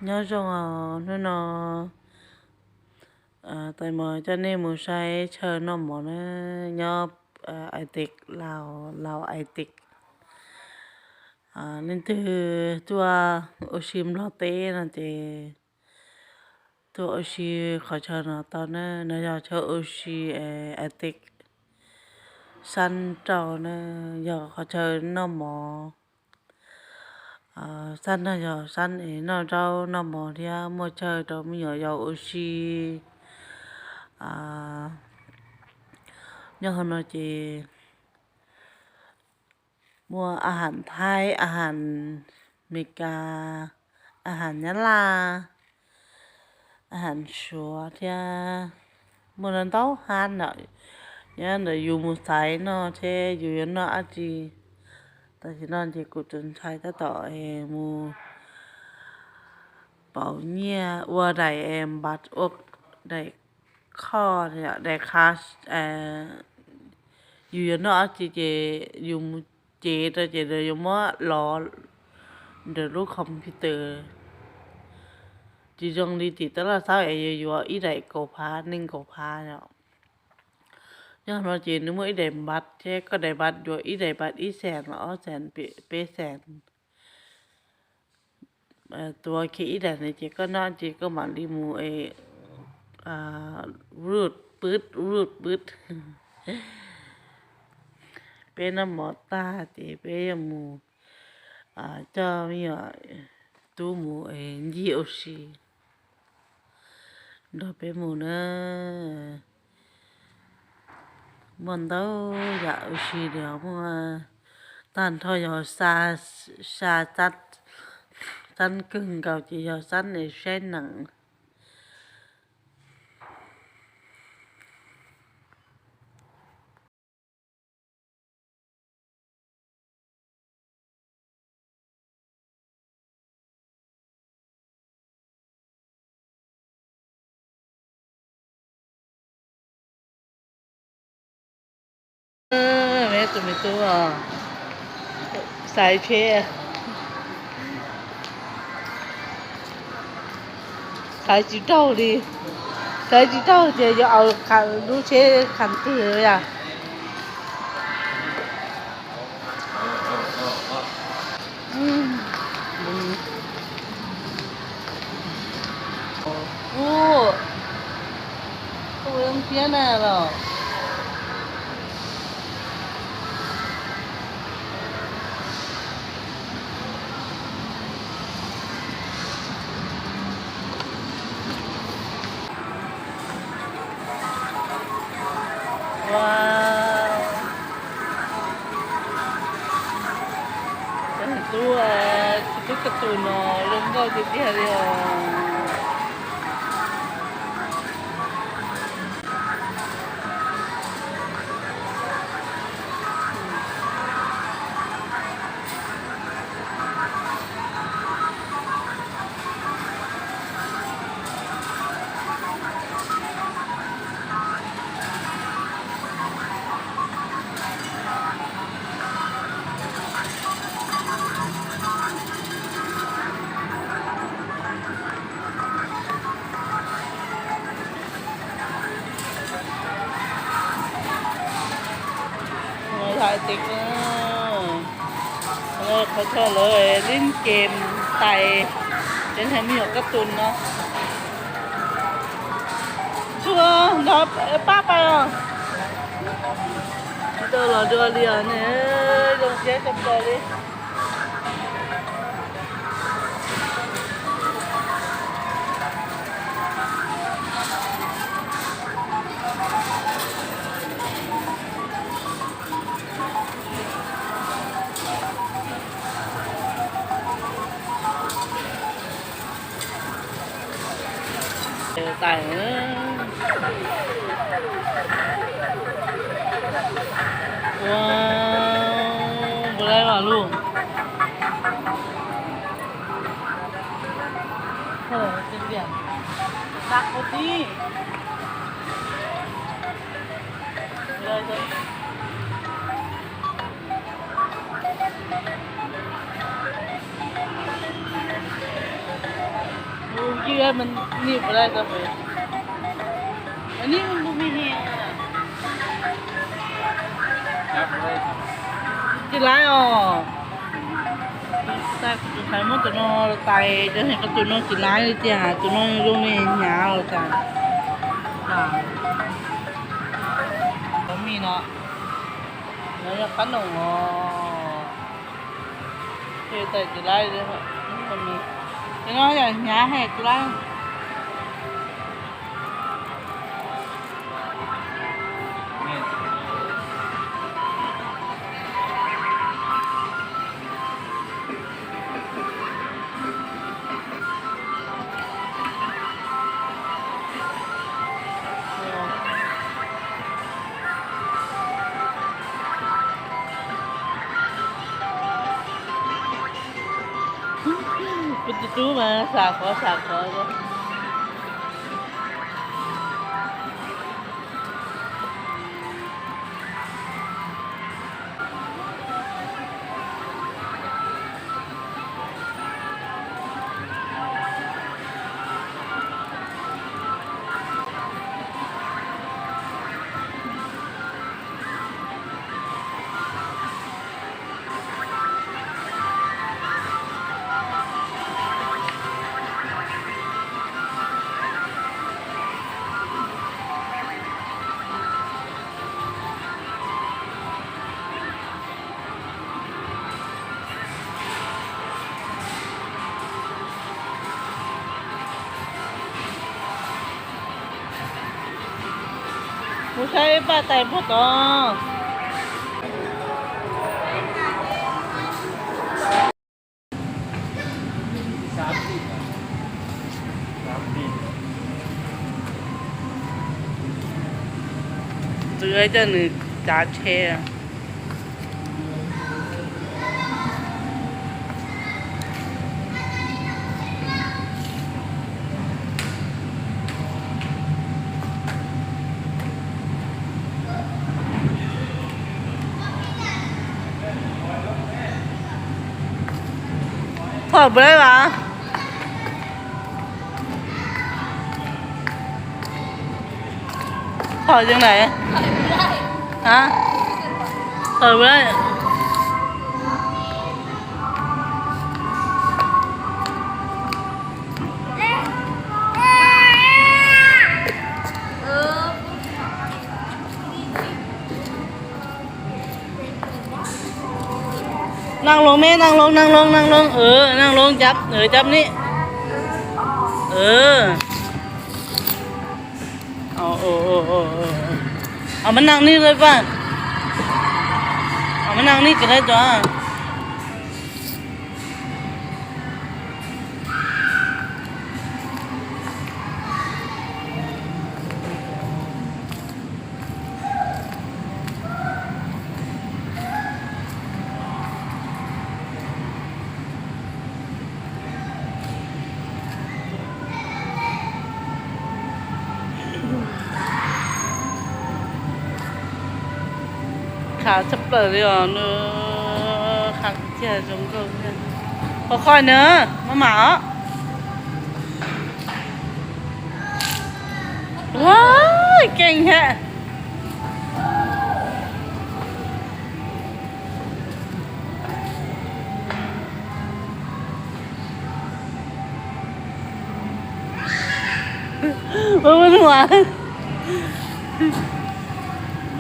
nhớ trong nó tại mà cho nên một sai chờ nó mà nó nhớ ai tịch lào lào ai tịch nên từ tua ở sim lo té là thì tua ở sim khó chờ nó tao nó giờ chờ ở sim ai tịch săn trâu nó giờ khó chờ nó mà săn nó giờ săn ấy nó trâu nó mà thì mua chờ trâu mới giờ ở sim nhớ hơn nó chỉ mua อาหารไทยอาหารอเมริกาอาหารยะลาอาหารชัวที่มื่อนั้นต้องหานเนาะยันเดี๋ยวอยู่มุสายเนาะที่อยู่ยันเนาะอาจีแต่ที่นั่นที่กูจนใช้ถ้าต่อมูเป่าเนี่ยว่าได้บัตรอกได้ข้อเนี่ยได้คาสอยู่ยันเนาะอาจีเจอยู่มุเจแต่เจเดี๋ยวอยู่มั่วรอเดี๋ยวรู้คอมพิวเตอร์จีจงดีติดตลอดเช้าอยู่อีได้กพาหนึ่งกพาเนาะย้อนว่าจีนึกว่าอีได้บัตรแท้ก็ได้บัตรอยู่อีได้บัตรอีแสนละแสนเปแสนตัวเคอีได้ในจีก็น่าจีก็มันรีมูอ่ารูดปืดเป็นน้ำหมอตาจีเป็นมูเจ้ามีตู้มูยีโอชีดอกเป็นมูเนอะมันđâu dạo gì đó mà tan thôi giờ xa xa tắt tan cưng cầu chỉ giờ sắn để xe nặng mẹ tụi mình tu xài chế xài chỉ trâu đi xài chỉ trâu thì giờ ở khăn đu chế khăn tư rồi à ô không em phía nào rồi wow itu ketuno lomba jadi hariถ่ายติ๊กเขาชอบเลยเล่นเกมไต่เล่นให้มีหัวกระตุนเนาะชัวร์เดี๋ยวป้าไปอ่ะเดี๋ยวเราดูเรียนเนี่ยลงเจ๊จำใจเลยไต่ว้าวบ่ได้ว่ะลูกเป็นเดียนตักพอดีเลยจ้ะ ยืดมันหนีบอะไรก็ไปอันนี้มันบ่มีแฮงอ่ะ ครับเลย จีไรอ๋อแต่กูใช้หมดตัวน้อตายจะเห็นกับตัวน้อจีไรเลยจ้ะตัวน้อลงนี่หยาเลยจ้ะก็มีเนาะแล้วอยากขนมอ๋อคือแต่จีไรเลยครับก็มีตัวน้ออยากหยาให้จีไรเป็นตู้มาสาขอก็ผู้ชายป้าแต่พ่อต่อเจือจะหนึ่งจ่าเชียถอดไปได้ปะถอดยังไงฮะถอดไปได้นั่งลงแม่นั่งลงนั่งลงนั่งลงนั่งลงจับจับนี่เอาเอามานั่งนี่เลยป่ะเอามานั่งนี่ก็ได้จ้ะขาจะเปิดเลยอ่ะเนอะขาเจียจงก็ค่อยๆเนอะมาหมาว้ายเก่งแฮะมันหวาน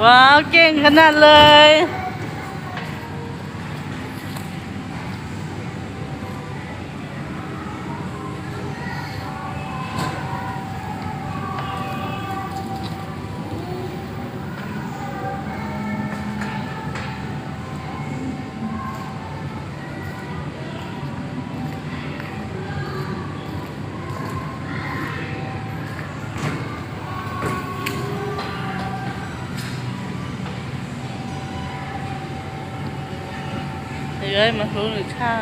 ว้าวเก่งขนาดเลยเอ้ยมารู้หรือข้า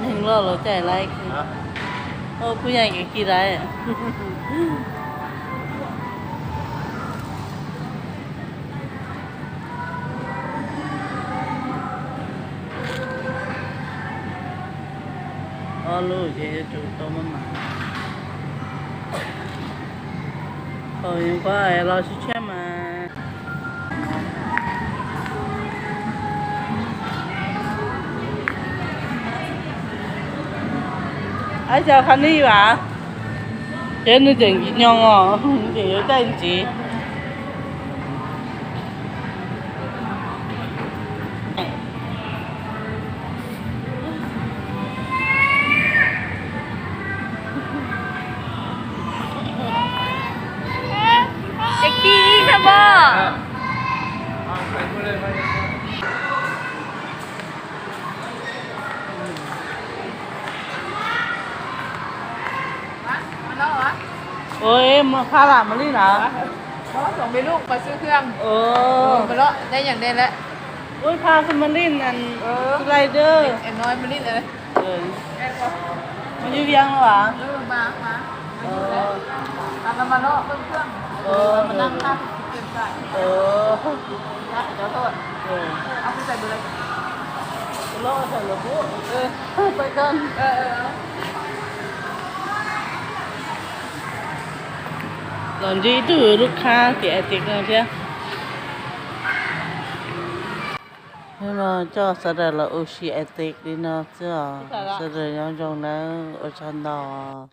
hình lo lo chạy lại ôผู้ใหญ่ก็ขี่ได้อะอ๋อรู้เจ๊จูตัวมันมาโอ้ยว่าเราชิเช่มาไอ้เจ้าคันนี้วะเจ๊นึกถึงยองอ๋อเจ๊有在急เด็กดีค่ะบ่มาแล้วเหรอ โอ้ยมาพาหลานมาลี่นะ เพราะส่งไปลูกมาซื้อเครื่อง เออ มาแล้วได้อย่างได้แล้ว โอ้ยพาขึ้นมาลี่นั่นสไลเดอร์ เอ็นน้อยมาลิ้นเลย เออมันอยู่เวียงแล้วหรอ มา เออ ตามมาแล้วเพิ่มเครื่อง เออ มานั่งข้างเก็บใส่ เออ เดี๋ยวโทษ เออ เอาไปใส่เบอร์เลย รอใส่ระบุไปกัน làm gì từ lúc khác thì ai tiếc nữa chứ nhưng mà cho sao đây là oxy ai tiếc đi nó chứ sao đây nhau trong nó ở trong đó